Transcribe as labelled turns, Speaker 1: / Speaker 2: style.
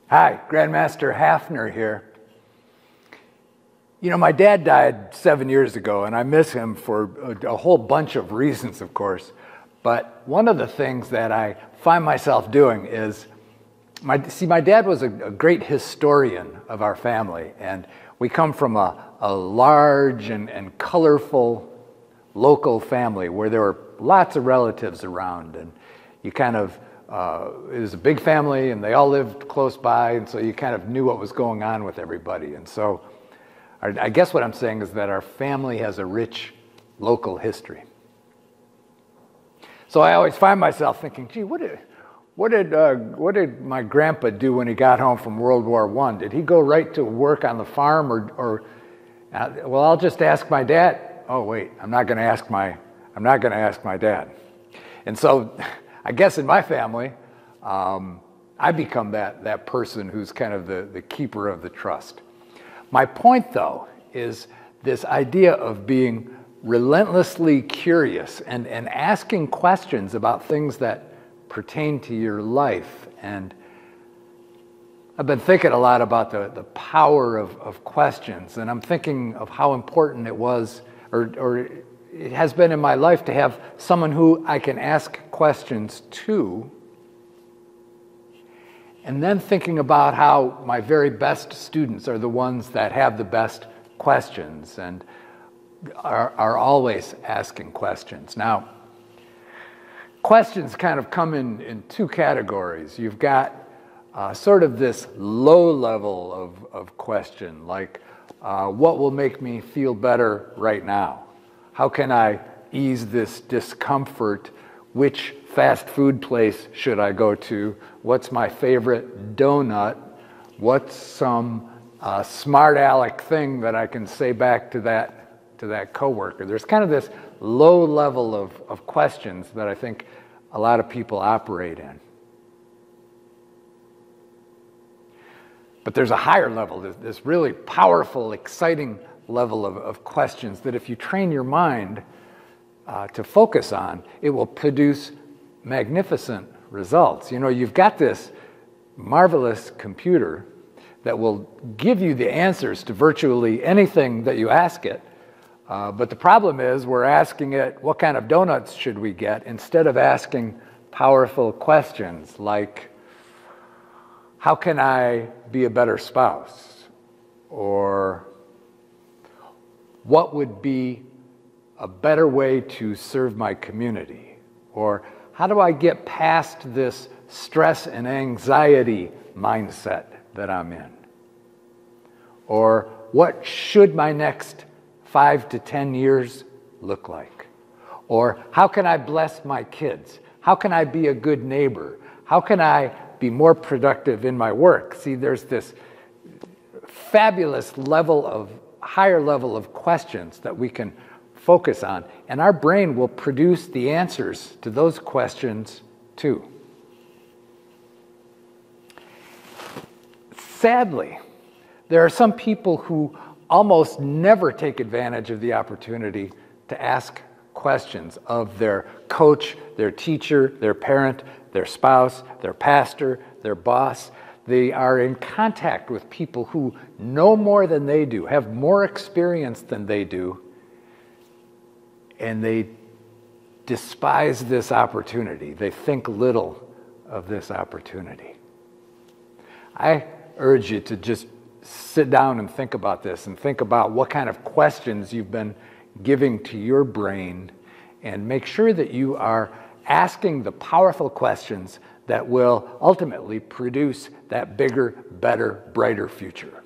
Speaker 1: Hi, Grandmaster Hafner here. You know, my dad died 7 years ago, and I miss him for a whole bunch of reasons, of course. But one of the things that I find myself doing is, my dad was a great historian of our family, and we come from a large and colorful local family where there were lots of relatives around, and you kind of it was a big family, and they all lived close by, and so you kind of knew what was going on with everybody. And so I guess what I'm saying is that our family has a rich local history. So I always find myself thinking, gee, what did my grandpa do when he got home from World War I? Did he go right to work on the farm, or well, I'll just ask my dad. Oh wait, I'm not going to ask my dad. And so I guess in my family, I become that person who's kind of the keeper of the trust. My point, though, is this idea of being relentlessly curious and asking questions about things that pertain to your life. And I've been thinking a lot about the power of questions, and I'm thinking of how important it was, or it has been in my life, to have someone who I can ask questions to, and then thinking about how my very best students are the ones that have the best questions and are always asking questions. Now, questions kind of come in two categories. You've got sort of this low level of question, like what will make me feel better right now? How can I ease this discomfort? Which fast food place should I go to? What's my favorite donut? What's some smart aleck thing that I can say back to that coworker? There's kind of this low level of questions that I think a lot of people operate in. But there's a higher level, this really powerful, exciting level of questions that if you train your mind to focus on, it will produce magnificent results. You know, you've got this marvelous computer that will give you the answers to virtually anything that you ask it. But the problem is we're asking it, what kind of donuts should we get, instead of asking powerful questions like, how can I be a better spouse? Or what would be a better way to serve my community? Or how do I get past this stress and anxiety mindset that I'm in? Or what should my next 5 to 10 years look like? Or how can I bless my kids? How can I be a good neighbor? How can I be more productive in my work? See, there's this fabulous higher level of questions that we can focus on, and our brain will produce the answers to those questions too. Sadly, there are some people who almost never take advantage of the opportunity to ask questions of their coach, their teacher, their parent, their spouse, their pastor, their boss. They are in contact with people who know more than they do, have more experience than they do, and they despise this opportunity. They think little of this opportunity. I urge you to just sit down and think about this, and think about what kind of questions you've been giving to your brain, and make sure that you are asking the powerful questions that will ultimately produce that bigger, better, brighter future.